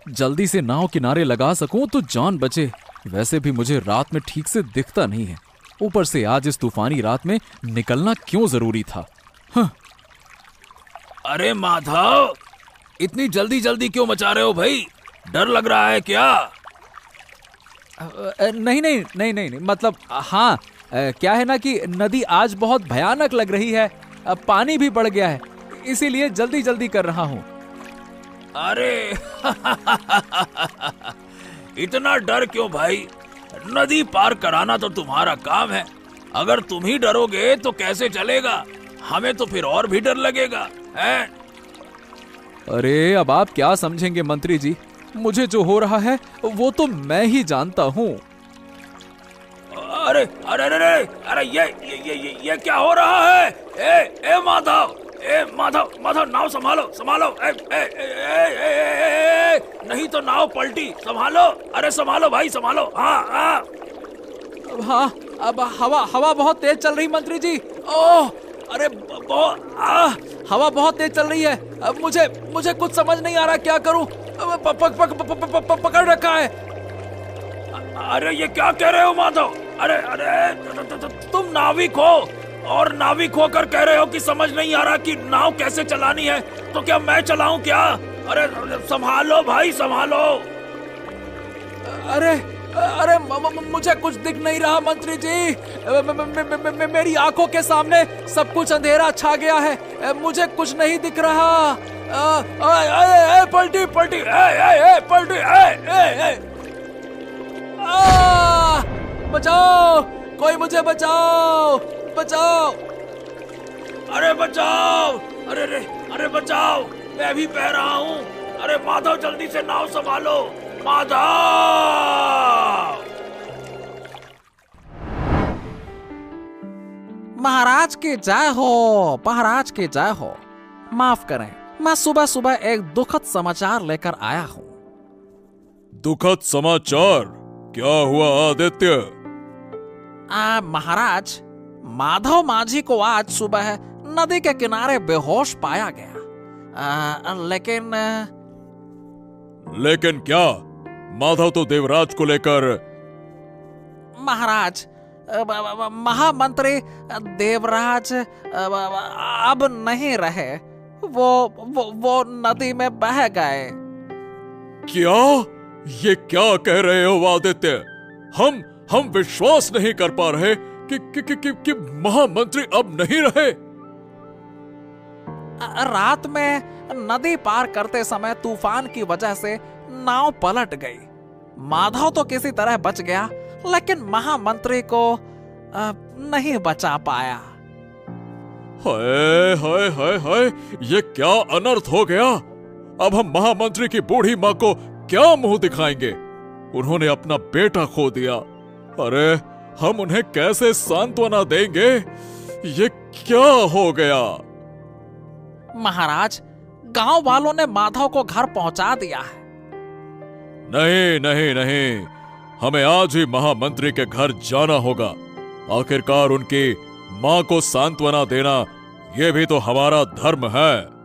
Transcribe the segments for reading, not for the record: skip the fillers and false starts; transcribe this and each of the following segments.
जल्दी से नाव किनारे लगा सकूं तो जान बचे। वैसे भी मुझे रात में ठीक से दिखता नहीं है, ऊपर से आज इस तूफानी रात में निकलना क्यों जरूरी था। हाँ। अरे माधव, इतनी जल्दी जल्दी क्यों मचा रहे हो भाई? डर लग रहा है क्या? नहीं नहीं नहीं नहीं नहीं, मतलब हाँ, क्या है ना कि नदी आज बहुत भयानक लग रही है, पानी भी बढ़ गया है, इसीलिए जल्दी जल्दी कर रहा हूँ। अरे इतना डर क्यों भाई? नदी पार कराना तो तुम्हारा काम है। अगर तुम ही डरोगे तो कैसे चलेगा? हमें तो फिर और भी डर लगेगा है? अरे अब आप क्या समझेंगे मंत्री जी, मुझे जो हो रहा है वो तो मैं ही जानता हूँ। अरे अरे अरे अरे ये क्या हो रहा है? ए माधव, माधव नाव संभालो संभालो। नहीं तो नाव पलटी, संभालो। अरे संभालो भाई संभालो। हाँ, अब हवा बहुत तेज चल रही मंत्री जी। ओह, अरे हवा बहुत तेज चल रही है। अब मुझे कुछ समझ नहीं आ रहा क्या करूं। पकड़ रखा है। अरे ये क्या कह रहे हो माधव? अरे तुम नाविक हो और नाविक होकर कह रहे हो कि समझ नहीं आ रहा कि नाव कैसे चलानी है। तो क्या मैं चलाऊं क्या? अरे संभालो भाई संभालो। अरे मुझे कुछ दिख नहीं रहा मंत्री जी। मेरी आंखों के सामने सब कुछ अंधेरा छा गया है, मुझे कुछ नहीं दिख रहा। पलटी पलटी पलटी। बचाओ, कोई मुझे बचाओ बचाओ। अरे बचाओ, अरे बचाओ, मैं भी बह रहा हूँ। अरे माधव जल्दी से नाव संभालो, माधव। महाराज की जय हो, महाराज की जय हो। माफ करें, मैं सुबह सुबह एक दुखद समाचार लेकर आया हूँ। दुखद समाचार? क्या हुआ आदित्य? महाराज, माधव माझी को आज सुबह नदी के किनारे बेहोश पाया गया। लेकिन क्या? माधव तो देवराज को लेकर। महाराज, महामंत्री देवराज अब नहीं रहे, वो नदी में बह गए। क्या? ये क्या कह रहे हो आदित्य? हम विश्वास नहीं कर पा रहे कि महामंत्री अब नहीं रहे। रात में नदी पार करते समय तूफान की वजह से नाव पलट गई। माधव तो किसी तरह बच गया, लेकिन महामंत्री को नहीं बचा पाया। हाय हाय हाय हाय, ये क्या अनर्थ हो गया? अब हम महामंत्री की बूढ़ी माँ को क्या मुंह दिखाएंगे? उन्होंने अपना बेटा खो दिया। अरे हम उन्हें कैसे सांत्वना देंगे? ये क्या हो गया? महाराज, गांव वालों ने माधव को घर पहुंचा दिया है। नहीं नहीं नहीं, हमें आज ही महामंत्री के घर जाना होगा। आखिरकार उनकी मां को सांत्वना देना, यह भी तो हमारा धर्म है।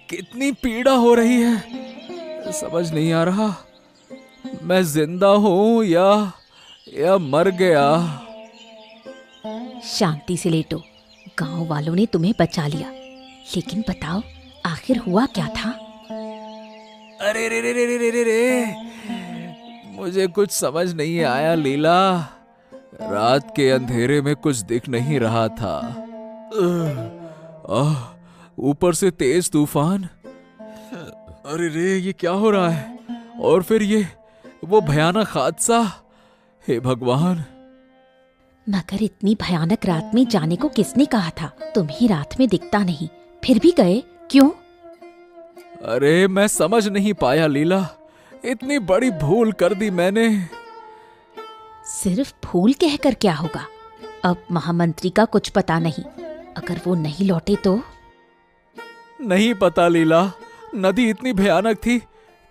कितनी पीड़ा हो रही है, समझ नहीं आ रहा मैं जिंदा हूं या मर गया। शांति से लेटो, गांव वालों ने तुम्हें बचा लिया, लेकिन बताओ आखिर हुआ क्या था? अरे रे रे रे रे रे रे, मुझे कुछ समझ नहीं आया लीला। रात के अंधेरे में कुछ दिख नहीं रहा था। ऊपर से तेज तूफान। अरे रे, ये क्या हो रहा है? और फिर ये वो भयानक हादसा। हे भगवान। मगर इतनी भयानक रात में जाने को किसने कहा था? तुम ही रात में दिखता नहीं, फिर भी गए क्यों? अरे मैं समझ नहीं पाया लीला, इतनी बड़ी भूल कर दी मैंने। सिर्फ भूल कहकर क्या होगा? अब महामंत्री का कुछ पता नहीं, अगर वो नहीं लौटे तो? नहीं पता लीला, नदी इतनी भयानक थी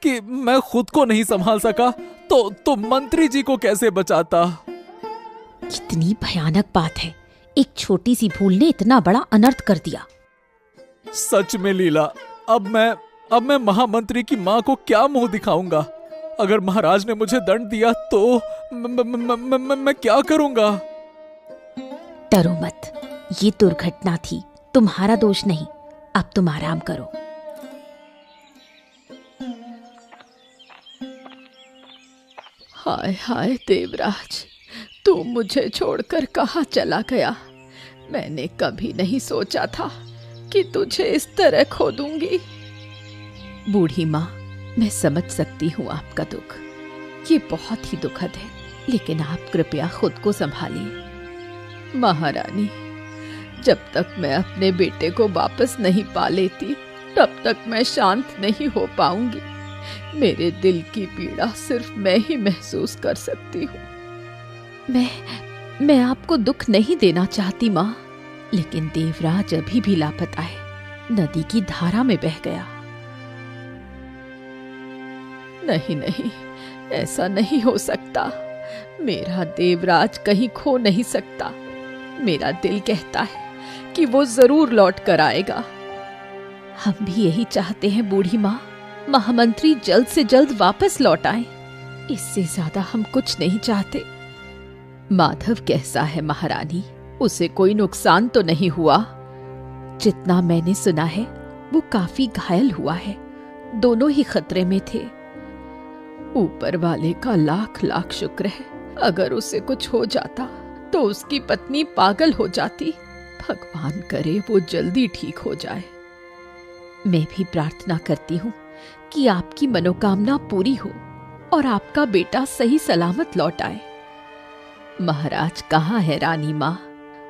कि मैं खुद को नहीं संभाल सका, तो मंत्री जी को कैसे बचाता? कितनी भयानक बात है, एक छोटी सी भूल ने इतना बड़ा अनर्थ कर दिया। सच में लीला, अब मैं महामंत्री की माँ को क्या मुंह दिखाऊंगा? अगर महाराज ने मुझे दंड दिया तो मैं क्या करूंगा? डरो मत, ये दुर्घटना थी, तुम्हारा दोष नहीं। अब तुम आराम करो। हाय हाय देवराज, तू मुझे छोड़कर कहाँ चला गया? मैंने कभी नहीं सोचा था कि तुझे इस तरह खो दूंगी। बूढ़ी माँ, मैं समझ सकती हूँ आपका दुख, ये बहुत ही दुखद है, लेकिन आप कृपया खुद को संभालिए। महारानी, जब तक मैं अपने बेटे को वापस नहीं पा लेती तब तक मैं शांत नहीं हो पाऊंगी। मेरे दिल की पीड़ा सिर्फ मैं ही महसूस कर सकती हूँ। मैं आपको दुख नहीं देना चाहती माँ, लेकिन देवराज अभी भी लापता है, नदी की धारा में बह गया। नहीं नहीं, ऐसा नहीं हो सकता। मेरा देवराज कहीं खो नहीं सकता। मेरा दिल कहता है कि वो जरूर लौट कर आएगा। हम भी यही चाहते हैं बूढ़ी माँ, महामंत्री जल्द से जल्द वापस लौट आए। इससे ज्यादा हम कुछ नहीं चाहते। माधव कैसा है महारानी? उसे कोई नुकसान तो नहीं हुआ? जितना मैंने सुना है वो काफी घायल हुआ है, दोनों ही खतरे में थे। ऊपर वाले का लाख लाख शुक्र है। अगर उसे कुछ हो जाता तो उसकी पत्नी पागल हो जाती। भगवान करे वो जल्दी ठीक हो जाए। मैं भी प्रार्थना करती हूँ कि आपकी मनोकामना पूरी हो और आपका बेटा सही सलामत लौट आए। महाराज कहाँ है रानी माँ?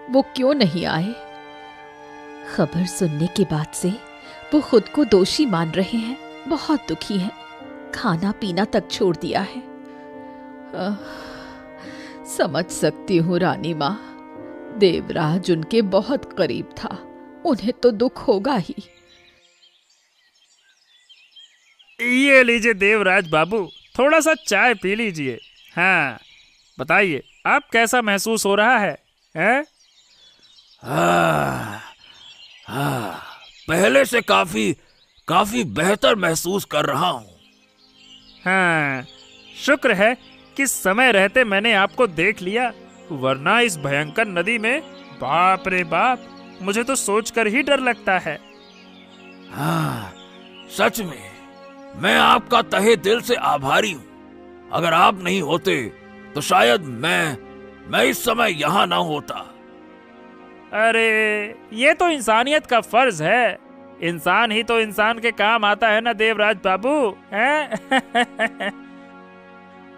वो क्यों नहीं आए? खबर सुनने के बाद से वो खुद को दोषी मान रहे हैं, बहुत दुखी हैं, खाना पीना तक छोड़ दिया है। समझ सकती हूँ रानी माँ। देवराज उनके बहुत करीब था, उन्हें तो दुख होगा ही। ये लीजिए देवराज बाबू, थोड़ा सा चाय पी लीजिए। हाँ बताइए, आप कैसा महसूस हो रहा है, हैं? पहले से काफी बेहतर महसूस कर रहा हूँ। हाँ, शुक्र है कि समय रहते मैंने आपको देख लिया, वरना इस भयंकर नदी में बाप रे बाप, मुझे तो सोचकर ही डर लगता है। हाँ, सच में मैं आपका तहे दिल से आभारी हूँ। अगर आप नहीं होते तो शायद मैं इस समय यहाँ ना होता। अरे ये तो इंसानियत का फर्ज है। इंसान ही तो इंसान के काम आता है ना देवराज बाबू, हैं?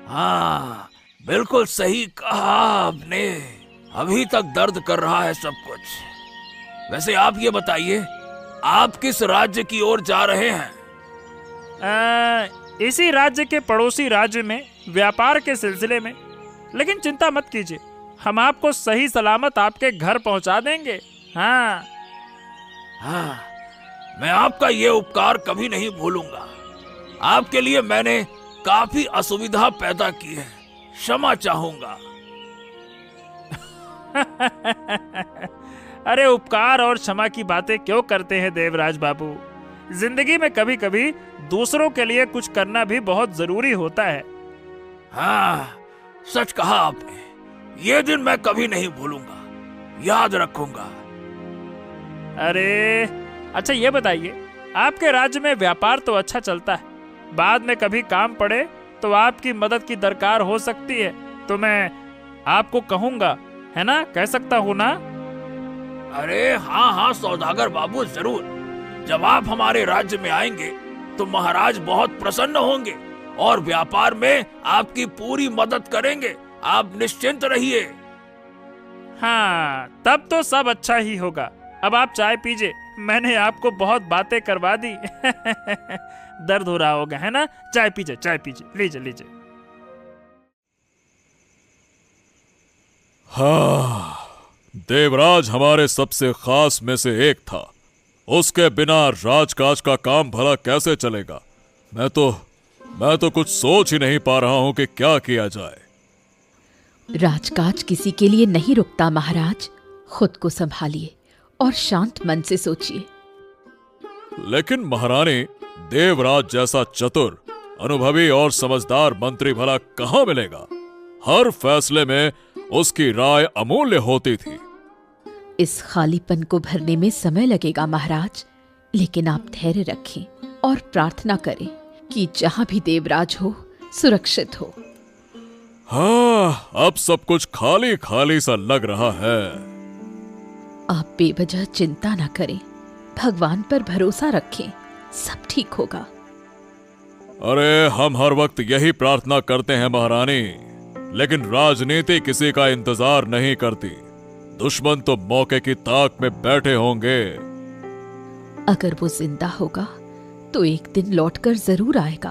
हाँ, बिल्कुल सही कहा आपने। अभी तक दर्द कर रहा है सब कुछ। वैसे आप ये बताइए, आप किस राज्य की ओर जा रहे हैं? इसी राज्य के पड़ोसी राज्य में व्यापार के सिलसिले में। लेकिन चिंता मत कीजिए, हम आपको सही सलामत आपके घर पहुंचा देंगे। हाँ, मैं आपका ये उपकार कभी नहीं भूलूंगा। आपके लिए मैंने काफी असुविधा पैदा की है, क्षमा चाहूंगा। अरे उपकार और क्षमा की बातें क्यों करते हैं देवराज बाबू? जिंदगी में कभी कभी दूसरों के लिए कुछ करना भी बहुत जरूरी होता है। हाँ, सच कहा आपने। ये दिन मैं कभी नहीं भूलूंगा, याद रखूंगा। अरे अच्छा ये बताइए, आपके राज्य में व्यापार तो अच्छा चलता है, बाद में कभी काम पड़े तो आपकी मदद की दरकार हो सकती है, तो मैं आपको कहूंगा, है ना? कह सकता हूँ ना? अरे हाँ सौदागर बाबू, जरूर। जब आप हमारे राज्य में आएंगे तो महाराज बहुत प्रसन्न होंगे और व्यापार में आपकी पूरी मदद करेंगे। आप निश्चिंत रहिए। हाँ, तब तो सब अच्छा ही होगा। अब आप चाय पीजिए, मैंने आपको बहुत बातें करवा दी। दर्द हो रहा होगा, है ना? चाय पीजिए, लीजिए। हाँ, देवराज हमारे सबसे खास में से एक था। उसके बिना राजकाज का काम भला कैसे चलेगा? मैं मैं तो कुछ सोच ही नहीं पा रहा हूं कि क्या किया जाए। राजकाज किसी के लिए नहीं रुकता महाराज। खुद को संभालिए और शांत मन से सोचिए। लेकिन महारानी, देवराज जैसा चतुर, अनुभवी और समझदार मंत्री भला कहां मिलेगा? हर फैसले में उसकी राय अमूल्य होती थी। इस खालीपन को भरने में समय लगेगा महाराज, लेकिन आप धैर्य रखें और प्रार्थना करें कि जहां भी देवराज हो सुरक्षित हो। हाँ, अब सब कुछ खाली खाली सा लग रहा है। आप बेवजह चिंता न करें, भगवान पर भरोसा रखें, सब ठीक होगा। अरे हम हर वक्त यही प्रार्थना करते हैं महारानी, लेकिन राजनीति किसी का इंतजार नहीं करती। दुश्मन तो मौके की ताक में बैठे होंगे। अगर वो जिंदा होगा तो एक दिन लौटकर जरूर आएगा,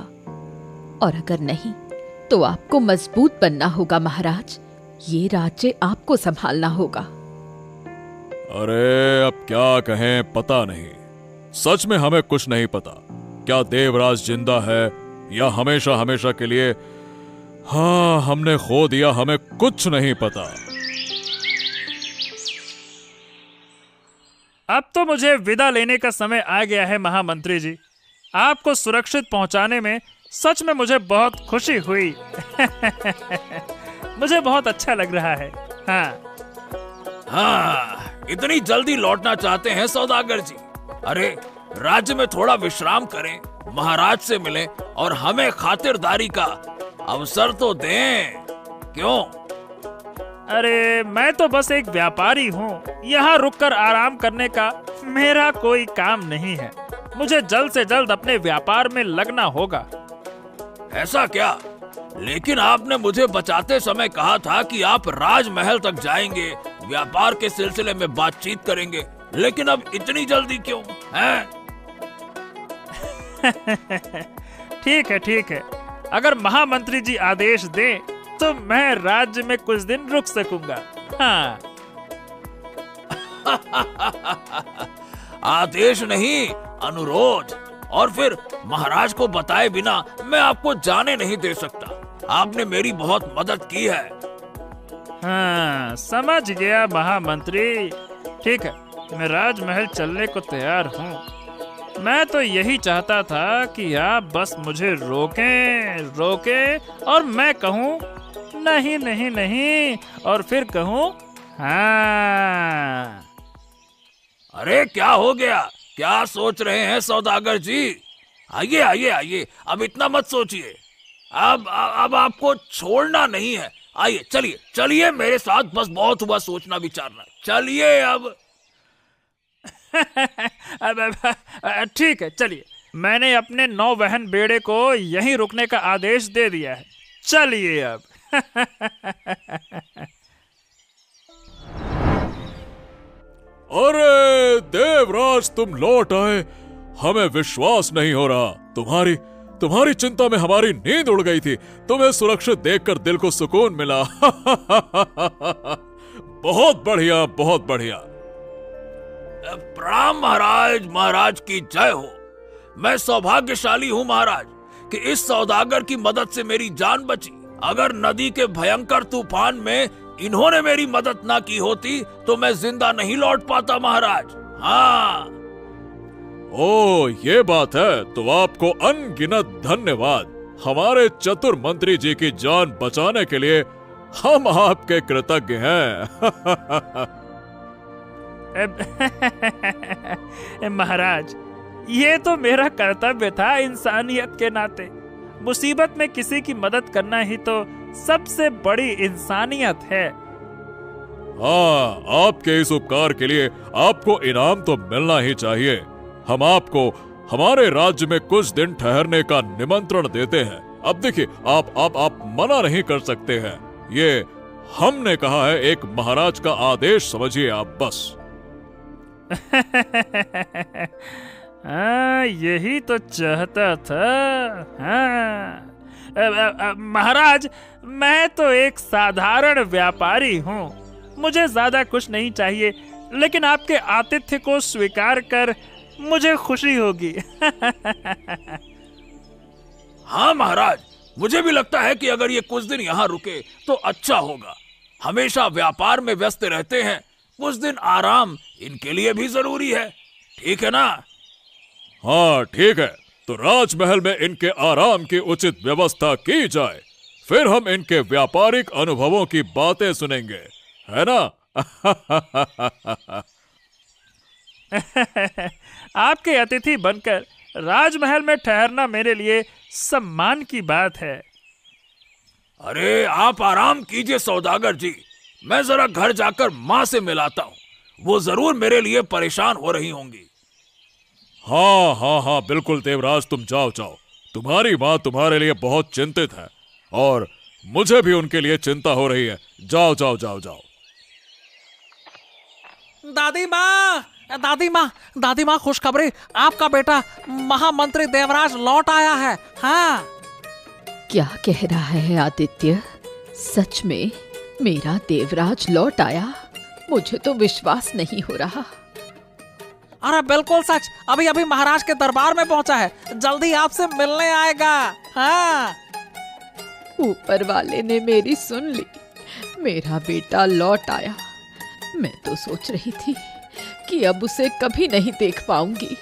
और अगर नहीं तो आपको मजबूत बनना होगा महाराज। ये राज्य आपको संभालना होगा। अरे अब क्या कहें पता नहीं। सच में हमें कुछ नहीं पता। क्या देवराज जिंदा है या हमेशा हमेशा के लिए? हाँ, हमने खो दिया, हमें कुछ नहीं पता। अब तो मुझे विदा लेने का समय आ गया है महामंत्री जी। आपको सुरक्षित पहुंचाने में सच में मुझे बहुत खुशी हुई। मुझे बहुत अच्छा लग रहा है। हाँ, इतनी जल्दी लौटना चाहते हैं सौदागर जी? अरे राज्य में थोड़ा विश्राम करें, महाराज से मिलें और हमें खातिरदारी का अवसर तो दें। क्यों? अरे मैं तो बस एक व्यापारी हूँ, यहाँ रुककर आराम करने का मेरा कोई काम नहीं है। मुझे जल्द से जल्द अपने व्यापार में लगना होगा। ऐसा क्या? लेकिन आपने मुझे बचाते समय कहा था कि आप राजमहल तक जाएंगे, व्यापार के सिलसिले में बातचीत करेंगे, लेकिन अब इतनी जल्दी क्यों हैं? ठीक है। अगर महामंत्री जी आदेश दें तो मैं राज्य में कुछ दिन रुक सकूंगा। हाँ। आदेश नहीं, अनुरोध। और फिर महाराज को बताए बिना मैं आपको जाने नहीं दे सकता। आपने मेरी बहुत मदद की है। हाँ, समझ गया महामंत्री। ठीक है, मैं राजमहल चलने को तैयार हूँ। मैं तो यही चाहता था कि आप बस मुझे रोकें और मैं कहूँ नहीं और फिर कहूँ हाँ। अरे क्या हो गया? क्या सोच रहे हैं सौदागर जी? आइए, अब इतना मत सोचिए। अब आपको छोड़ना नहीं है। आइए, चलिए मेरे साथ। बस बहुत हुआ सोचना विचारना। चलिए अब। ठीक है, चलिए। मैंने अपने नौवहन बेड़े को यहीं रुकने का आदेश दे दिया है। चलिए अब। अरे देवराज, तुम लौट आए। हमें विश्वास नहीं हो रहा। तुम्हारी चिंता में हमारी नींद उड़ गई थी। तुम्हें सुरक्षित देखकर दिल को सुकून मिला। बहुत बढ़िया। प्रणाम महाराज। महाराज की जय हो। मैं सौभाग्यशाली हूँ महाराज कि इस सौदागर की मदद से मेरी जान बची। अगर नदी के भयंकर तूफान में इन्होंने मेरी मदद ना की होती तो मैं जिंदा नहीं लौट पाता महाराज। हाँ। ओ, ये बात है तो आपको अनगिनत धन्यवाद। हमारे चतुर मंत्री जी की जान बचाने के लिए हम आपके कृतज्ञ हैं। महाराज, ये तो मेरा कर्तव्य था इंसानियत के नाते। मुसीबत में किसी की मदद करना ही तो सबसे बड़ी इंसानियत है। हाँ, आपके इस उपकार के लिए आपको इनाम तो मिलना ही चाहिए। हम आपको हमारे राज्य में कुछ दिन ठहरने का निमंत्रण देते हैं। अब देखिए, आप मना नहीं कर सकते हैं। ये हमने कहा है, एक महाराज का आदेश समझिए आप बस। हाँ, यही तो चाहता था। हाँ। महाराज, मैं तो एक साधारण व्यापारी हूँ। मुझे ज्यादा कुछ नहीं चाहिए, लेकिन आपके आतिथ्य को स्वीकार कर मुझे खुशी होगी। हाँ महाराज, मुझे भी लगता है कि अगर ये कुछ दिन यहाँ रुके तो अच्छा होगा। हमेशा व्यापार में व्यस्त रहते हैं, कुछ दिन आराम इनके लिए भी जरूरी है। ठीक है ना? हाँ ठीक है, तो राजमहल में इनके आराम की उचित व्यवस्था की जाए, फिर हम इनके व्यापारिक अनुभवों की बातें सुनेंगे, है ना? आपके अतिथि बनकर राजमहल में ठहरना मेरे लिए सम्मान की बात है। अरे आप आराम कीजिए सौदागर जी, मैं जरा घर जाकर माँ से मिलाता हूँ, वो जरूर मेरे लिए परेशान हो रही होंगी। हाँ हाँ हाँ बिल्कुल देवराज, तुम जाओ जाओ, तुम्हारी माँ तुम्हारे लिए बहुत चिंतित है और मुझे भी उनके लिए चिंता हो रही है। जाओ जाओ जाओ जाओ। दादी माँ, दादी माँ, दादी माँ, खुशखबरी, आपका बेटा महामंत्री देवराज लौट आया है। हाँ। क्या कह रहा है आदित्य? सच में मेरा देवराज लौट आया? मुझे तो विश्वास नहीं हो रहा। अरे बिल्कुल सच, अभी अभी महाराज के दरबार में पहुंचा है, जल्दी आपसे मिलने आएगा। हाँ। ऊपर वाले ने मेरी सुन ली, मेरा बेटा लौट आया। मैं तो सोच रही थी कि अब उसे कभी नहीं देख पाऊंगी।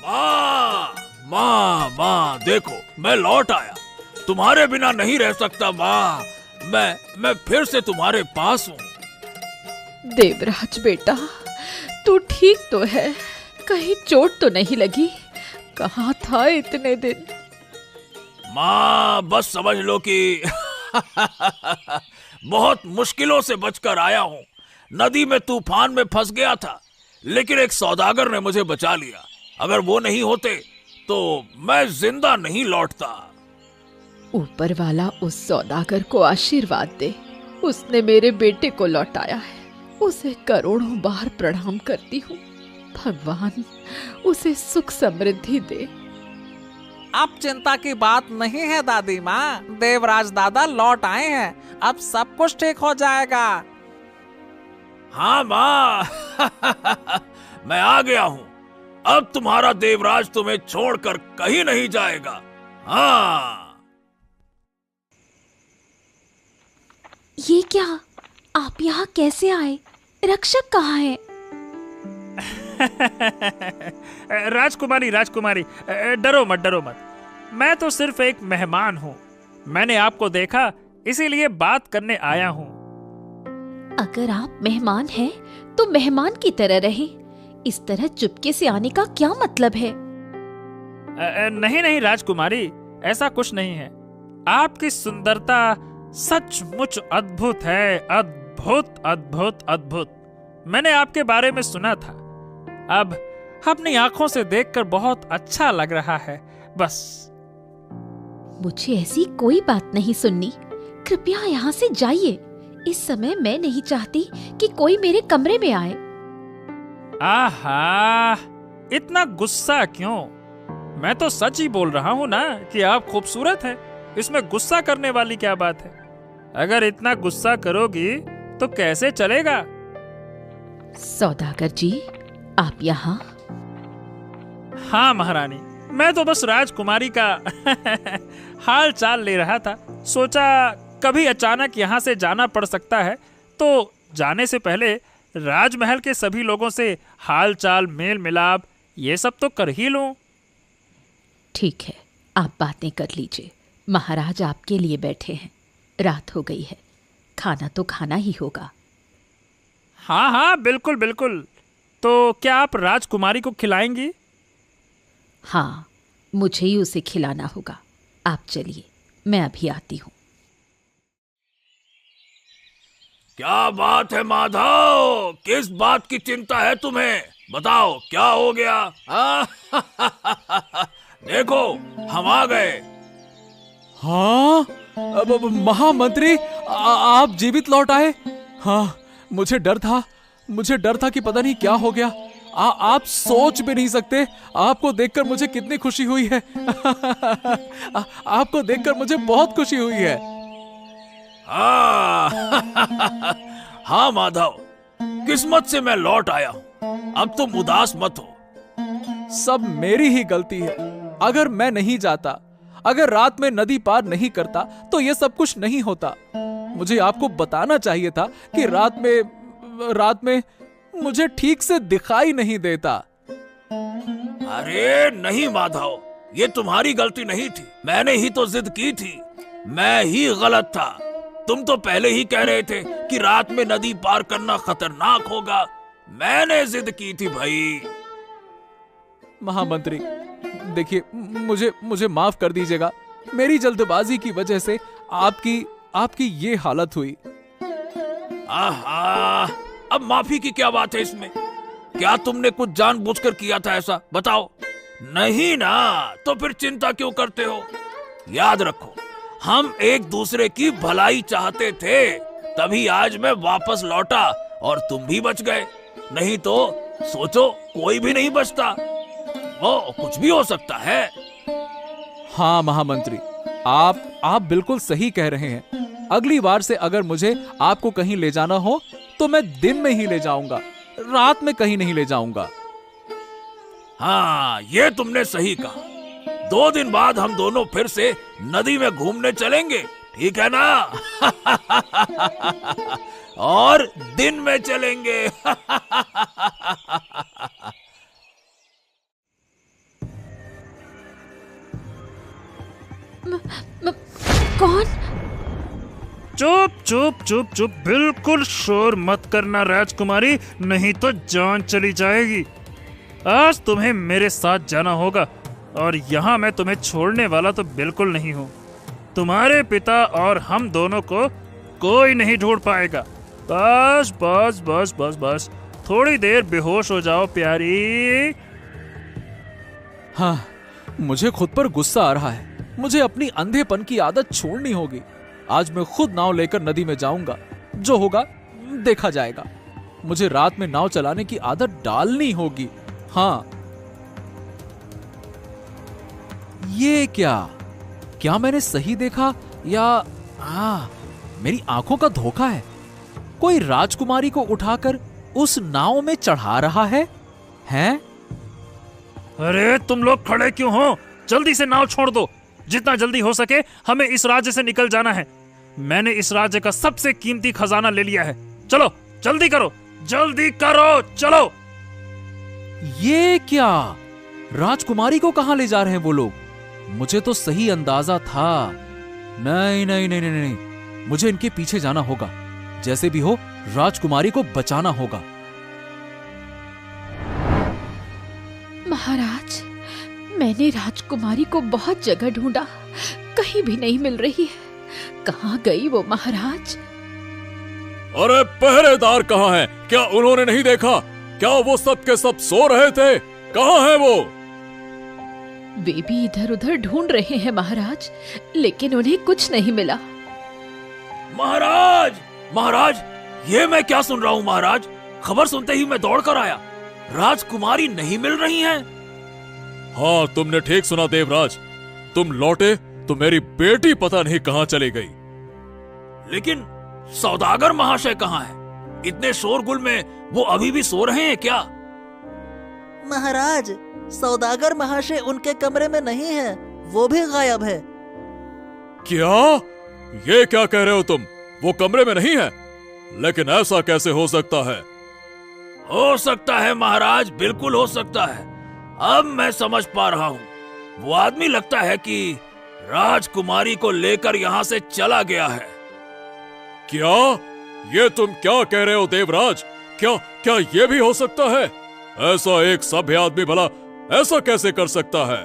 माँ माँ माँ, देखो मैं लौट आया, तुम्हारे बिना नहीं रह सकता माँ, मैं फिर से तुम्हारे पास हूँ। देवराज बेटा, तू ठीक तो है? कहीं चोट तो नहीं लगी? कहाँ था इतने दिन? माँ बस समझ लो कि बहुत मुश्किलों से बचकर आया हूँ। नदी में तूफान में फंस गया था, लेकिन एक सौदागर ने मुझे बचा लिया। अगर वो नहीं होते तो मैं जिंदा नहीं लौटता। ऊपर वाला उस सौदागर को आशीर्वाद दे, उसने मेरे बेटे को लौटाया है। उसे करोड़ों बार प्रणाम करती हूँ। भगवान उसे सुख समृद्धि दे। अब चिंता की बात नहीं है दादी माँ, देवराज दादा लौट आए हैं, अब सब कुछ ठीक हो जाएगा। हाँ माँ मैं आ गया हूँ, अब तुम्हारा देवराज तुम्हें छोड़कर कहीं नहीं जाएगा। हाँ। ये क्या, आप यहाँ कैसे आए? रक्षक कहाँ है? राजकुमारी, राजकुमारी, डरो मत, डरो मत। मैं तो सिर्फ एक मेहमान हूँ। मैंने आपको देखा, इसीलिए बात करने आया हूँ। अगर आप मेहमान हैं, तो मेहमान की तरह रहें। इस तरह चुपके से आने का क्या मतलब है? नहीं नहीं राजकुमारी, ऐसा कुछ नहीं है। आपकी सुंदरता सचमुच अद्भुत है, अद्भुत अद्भुत अद्भुत। मैंने आपके बारे में सुना था, अब अपनी आंखों से देखकर बहुत अच्छा लग रहा है। बस मुझे ऐसी कोई बात नहीं सुननी। कृपया यहाँ से जाइए। इस समय मैं नहीं चाहती कि कोई मेरे कमरे में आए। आहा, इतना गुस्सा क्यों? मैं तो सच ही बोल रहा हूँ ना कि आप खूबसूरत हैं। इसमें गुस्सा करने वाली क्या बात है? अगर इतना गुस्सा करोगी तो कैसे चलेगा? सौदागर जी, आप यहाँ? हाँ महारानी, मैं तो बस राजकुमारी का हाल चाल ले रहा था। सोचा कभी अचानक यहाँ से जाना पड़ सकता है, तो जाने से पहले राजमहल के सभी लोगों से हाल चाल, मेल मिलाप ये सब तो कर ही लूं। ठीक है, आप बातें कर लीजिए। महाराज आपके लिए बैठे हैं। रात हो गई है, खाना तो खाना ही होगा। हाँ हाँ बिल्कुल बिल्कुल। तो क्या आप राजकुमारी को खिलाएंगी? हाँ, मुझे ही उसे खिलाना होगा। आप चलिए, मैं अभी आती हूँ। क्या बात है माधव, किस बात की चिंता है तुम्हें? बताओ क्या हो गया? देखो हम आ गए। हाँ, अब महामंत्री, आप जीवित लौट आए। हाँ, मुझे डर था कि पता नहीं क्या हो गया। आप सोच भी नहीं सकते, आपको देखकर मुझे कितनी खुशी हुई है। आपको देखकर मुझे बहुत खुशी हुई है। हाँ माधव, किस्मत से मैं लौट आया हूँ, अब तुम उदास मत हो। सब मेरी ही गलती है। अगर मैं नहीं जाता, अगर रात में नदी पार नहीं करता तो ये सब कुछ नहीं होता। मुझे आपको बताना चाहिए था कि रात में मुझे ठीक से दिखाई नहीं देता। अरे नहीं माधव, ये तुम्हारी गलती नहीं थी, मैंने ही तो जिद की थी, मैं ही गलत था। तुम तो पहले ही कह रहे थे कि रात में नदी पार करना खतरनाक होगा, मैंने जिद की थी भाई। महामंत्री देखिए, मुझे माफ कर दीजिएगा। मेरी जल्दबाजी की वजह से आपकी ये हालत हुई। आहा, अब माफी की क्या बात है इसमें? क्या तुमने कुछ जानबूझकर किया था ऐसा? बताओ। नहीं ना, तो फिर चिंता क्यों करते हो? याद रखो, हम एक दूसरे की भलाई चाहते थे, तभी आज मैं वापस लौटा और तुम भी बच गए। नहीं तो सोचो, कोई भी नहीं बचता। वो कुछ भी हो सकता है। हाँ महामंत्री, आप बिल्कुल सही कह रहे हैं। अगली बार से अगर मुझे आपको कहीं ले जाना हो तो मैं दिन में ही ले जाऊंगा, रात में कहीं नहीं ले जाऊंगा। हाँ, ये तुमने सही कहा। 2 दिन बाद हम दोनों फिर से नदी में घूमने चलेंगे, ठीक है ना? और दिन में चलेंगे। कौन? चुप चुप चुप चुप, बिल्कुल शोर मत करना राजकुमारी, नहीं तो जान चली जाएगी। आज तुम्हें मेरे साथ जाना होगा और यहाँ मैं तुम्हें छोड़ने वाला तो बिल्कुल नहीं हूँ। तुम्हारे पिता और हम दोनों को कोई नहीं ढूंढ पाएगा। बस बस बस बस बस, थोड़ी देर बेहोश हो जाओ प्यारी। हाँ, मुझे खुद पर गुस्सा आ रहा है। मुझे अपनी अंधेपन की आदत छोड़नी होगी। आज मैं खुद नाव लेकर नदी में जाऊंगा, जो होगा देखा जाएगा। मुझे रात में नाव चलाने की आदत डालनी होगी। हाँ, ये क्या मैंने सही देखा या मेरी आंखों का धोखा है? कोई राजकुमारी को उठाकर उस नाव में चढ़ा रहा है? हैं? अरे तुम लोग खड़े क्यों हो? जल्दी से नाव छोड़ दो। जितना जल्दी हो सके हमें इस राज्य से निकल जाना है। मैंने इस राज्य का सबसे कीमती खजाना ले लिया है। चलो जल्दी करो, जल्दी करो, चलो। ये क्या? राजकुमारी को कहां ले जा रहे हैं वो लोग? मुझे तो सही अंदाजा था। नहीं नहीं नहीं नहीं नहीं, मुझे इनके पीछे जाना होगा। जैसे भी हो राजकुमारी को बचाना होगा। महाराज, मैंने राजकुमारी को बहुत जगह ढूंढा, कहीं भी नहीं मिल रही है। कहाँ गई वो महाराज? अरे पहरेदार कहाँ हैं? क्या उन्होंने नहीं देखा? क्या वो सब के सब सो रहे थे? कहाँ हैं वो? वे भी इधर उधर ढूंढ रहे हैं महाराज, लेकिन उन्हें कुछ नहीं मिला। महाराज, महाराज, ये मैं क्या सुन रहा हूँ महाराज? खबर सुनते ही मैं दौड़ कर आया। राजकुमारी नहीं मिल रही हैं। हाँ, तुमने ठीक सुना देवराज। तुम लौटे तो मेरी बेटी पता नहीं कहाँ चली गई। लेकिन सौदागर महाशय कहाँ हैं? इतने शोरगुल में वो अभी भी सो रहे हैं क्या? महाराज, सौदागर महाशय उनके कमरे में नहीं है, वो भी गायब है। क्या? ये क्या कह रहे हो तुम? वो कमरे में नहीं है? लेकिन ऐसा कैसे हो सकता है? हो सकता है महाराज, बिल्कुल हो सकता है। अब मैं समझ पा रहा हूँ। वो आदमी लगता है कि राजकुमारी को लेकर यहाँ से चला गया है। क्या? ये तुम क्या कह रहे हो देवराज? क्या ये भी हो सकता है? ऐसा एक सभ्य आदमी भला ऐसा कैसे कर सकता है?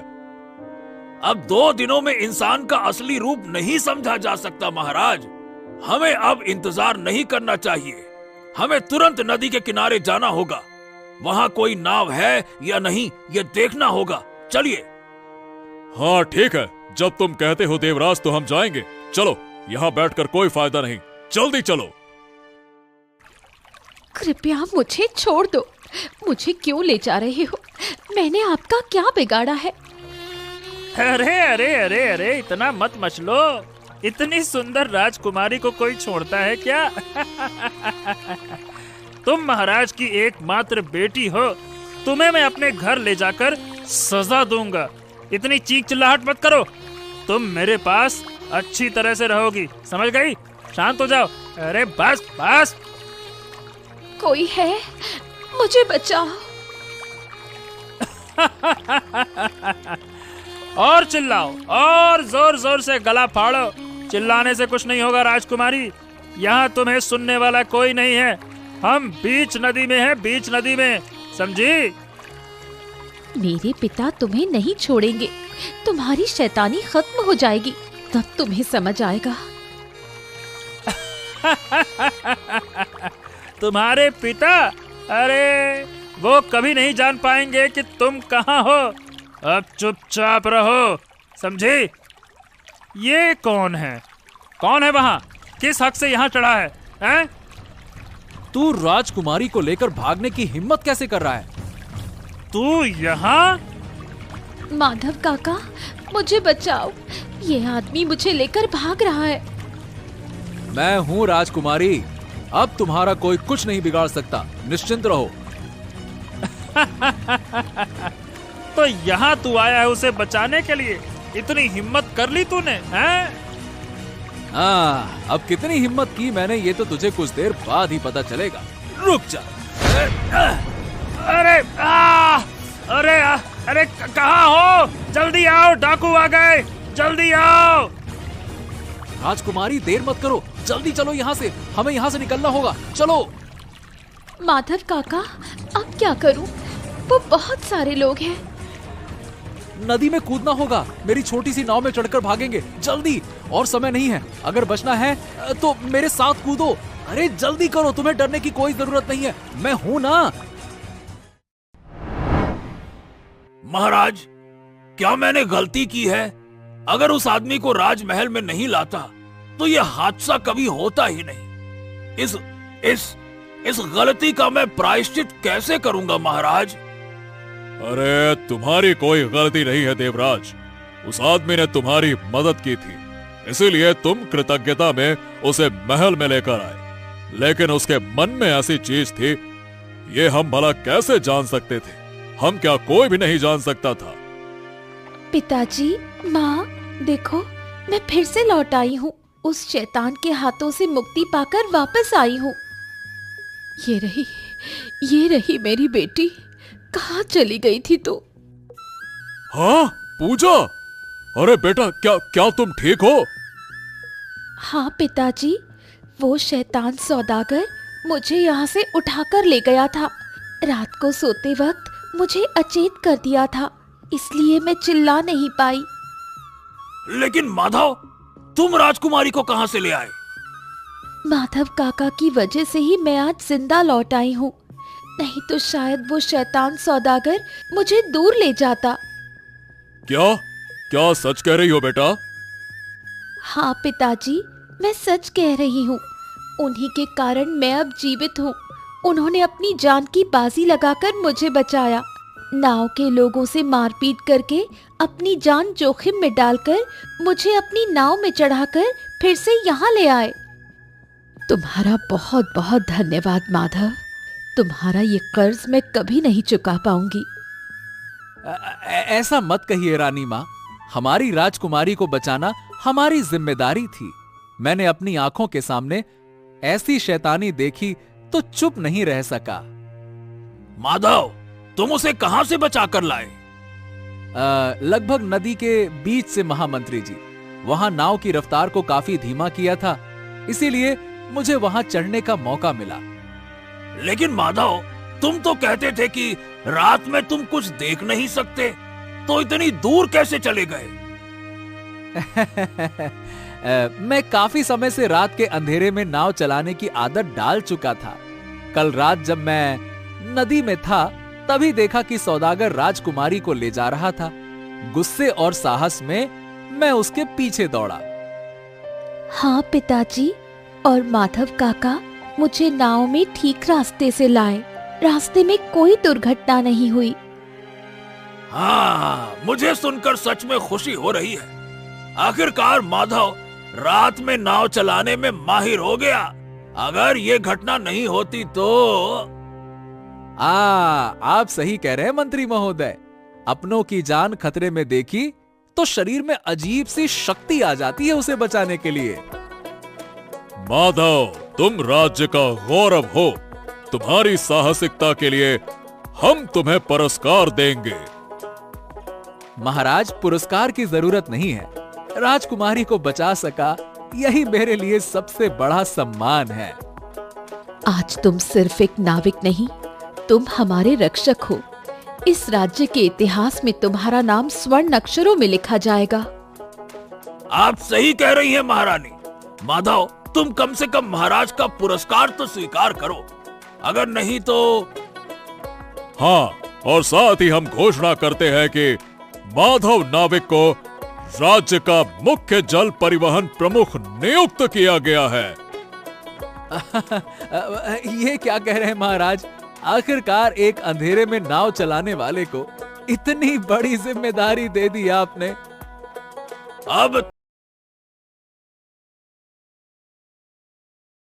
अब 2 दिनों में इंसान का असली रूप नहीं समझा जा सकता महाराज। हमें अब इंतजार नहीं करना चाहिए। हमें तुरंत नदी के किनारे जाना होगा। वहाँ कोई नाव है या नहीं, ये देखना होगा। चलिए। हाँ ठीक है, जब तुम कहते हो देवराज तो हम जाएंगे। चलो, यहाँ बैठकर कोई फायदा नहीं, जल्दी चलो। कृपया मुझे छोड़ दो। मुझे क्यों ले जा रहे हो? मैंने आपका क्या बिगाड़ा है? अरे अरे अरे अरे, इतना मत मचलो। इतनी सुंदर राजकुमारी को कोई छोड़ता है क्या? तुम महाराज की एकमात्र बेटी हो। तुम्हें मैं अपने घर ले जाकर सजा दूंगा। इतनी चीख चिल्लाहट मत करो। तुम मेरे पास अच्छी तरह से रहोगी, समझ गई? शांत हो जाओ। अरे बस बस। कोई है, मुझे बचाओ। और चिल्लाओ, और जोर जोर से गला फाड़ो। चिल्लाने से कुछ नहीं होगा राजकुमारी, यहाँ तुम्हें सुनने वाला कोई नहीं है। हम बीच नदी में हैं, बीच नदी में, समझी? मेरे पिता तुम्हें नहीं छोड़ेंगे। तुम्हारी शैतानी खत्म हो जाएगी, तब तुम्हें समझ आएगा। तुम्हारे पिता? अरे वो कभी नहीं जान पाएंगे कि तुम कहाँ हो। अब चुपचाप रहो, समझे? ये कौन है? कौन है वहाँ? किस हक से यहाँ चढ़ा है, हैं? तू राजकुमारी को लेकर भागने की हिम्मत कैसे कर रहा है? तू यहाँ? माधव काका, मुझे बचाओ। ये आदमी मुझे लेकर भाग रहा है। मैं हूँ राजकुमारी, अब तुम्हारा कोई कुछ नहीं बिगाड़ सकता, निश्चिंत रहो। तो यहाँ तू आया है उसे बचाने के लिए? इतनी हिम्मत कर ली तूने, हैं? हाँ, अब कितनी हिम्मत की मैंने ये तो तुझे कुछ देर बाद ही पता चलेगा। रुक जा। अरे अरे कहाँ हो? जल्दी आओ, डाकू आ गए, जल्दी आओ। राजकुमारी देर मत करो, जल्दी चलो यहाँ से, हमें यहाँ से निकलना होगा, चलो। माधव काका, अब क्या करूं? वो बहुत सारे लोग हैं। नदी में कूदना होगा, मेरी छोटी सी नाव में चढ़कर भागेंगे, जल्दी, और समय नहीं है। अगर बचना है तो मेरे साथ कूदो। अरे जल्दी करो, तुम्हें डरने की कोई जरूरत नहीं है, मैं हूं ना। महाराज, क्या मैंने गलती की है? अगर उस आदमी को राजमहल में नहीं लाता तो यह हादसा कभी होता ही नहीं। इस गलती का मैं प्रायश्चित कैसे करूंगा महाराज? अरे तुम्हारी कोई गलती नहीं है देवराज, उस आदमी ने तुम्हारी मदद की थी, इसीलिए तुम कृतज्ञता में उसे महल में लेकर आए। लेकिन उसके मन में ऐसी चीज थी, ये हम भला कैसे जान सकते थे? हम क्या कोई भी नहीं जान सकता था। पिताजी, माँ, देखो, मैं फिर से लौट आई हूँ। उस शैतान के हाथों से मुक्ति पाकर वापस आई हूँ। ये रही मेरी बेटी। कहाँ चली गई थी तू? हाँ पूजा, अरे बेटा, क्या तुम ठीक हो? हाँ पिताजी, वो शैतान सौदागर मुझे यहाँ से उठाकर ले गया था। रात को सोते वक्त मुझे अचेत कर दिया था, इसलिए मैं चिल्ला नहीं पाई। लेकिन माधव, तुम राजकुमारी को कहाँ से ले आए? माधव काका की वजह से ही मैं आज जिंदा लौट आई हूँ, नहीं तो शायद वो शैतान सौदागर मुझे दूर ले जाता। क्या सच कह रही हो बेटा? हाँ पिताजी, मैं सच कह रही हूँ। उन्हीं के कारण मैं अब जीवित हूँ। उन्होंने अपनी जान की बाजी लगाकर मुझे बचाया। नाव के लोगों से मारपीट करके अपनी जान जोखिम में डालकर मुझे अपनी नाव में चढ़ाकर फिर से यहाँ ले आए। तुम्हारा बहुत बहुत धन्यवाद माधव। तुम्हारा ये कर्ज मैं कभी नहीं चुका पाऊंगी। ऐसा मत कहिए रानी माँ, हमारी राजकुमारी को बचाना हमारी जिम्मेदारी थी। मैंने अपनी आंखों के सामने ऐसी शैतानी देखी तो चुप नहीं रह सका। माधव, तुम उसे कहां से बचा कर लाए? लगभग नदी के बीच से महामंत्री जी। वहां नाव की रफ्तार को काफी धीमा किया था, इसीलिए मुझे वहां चढ़ने का मौका मिला। लेकिन माधव, तुम तो कहते थे कि रात में तुम कुछ देख नहीं सकते, तो इतनी दूर कैसे चले गए? मैं काफी समय से रात के अंधेरे में नाव चलाने की आदत डाल चुका था। कल रात जब मैं नदी में था, तभी देखा कि सौदागर राजकुमारी को ले जा रहा था। गुस्से और साहस में मैं उसके पीछे दौड़ा। हाँ पिताजी, और माधव काका मुझे नाव में ठीक रास्ते से लाए। रास्ते में कोई दुर्घटना नहीं हुई। हाँ, मुझे सुनकर सच में खुशी हो रही है। आखिरकार माधव रात में नाव चलाने में माहिर हो गया। अगर ये घटना नहीं होती तो... आप सही कह रहे हैं मंत्री महोदय। अपनों की जान खतरे में देखी तो शरीर में अजीब सी शक्ति आ जाती है उसे बचाने के लिए। माधव, तुम राज्य का गौरव हो। तुम्हारी साहसिकता के लिए हम तुम्हें पुरस्कार देंगे। महाराज, पुरस्कार की जरूरत नहीं है। राजकुमारी को बचा सका, यही मेरे लिए सबसे बड़ा सम्मान है। आज तुम सिर्फ एक नाविक नहीं, तुम हमारे रक्षक हो। इस राज्य के इतिहास में तुम्हारा नाम स्वर्ण अक्षरों में लिखा जाएगा। आप सही कह रही हैं महारानी। माधव, तुम कम से कम महाराज का पुरस्कार तो स्वीकार करो, अगर नहीं तो। हाँ, और साथ ही हम घोषणा करते हैं कि माधव नाविक को राज्य का मुख्य जल परिवहन प्रमुख नियुक्त किया गया है। ये क्या कह रहे हैं महाराज? आखिरकार एक अंधेरे में नाव चलाने वाले को इतनी बड़ी जिम्मेदारी दे दी आपने। अब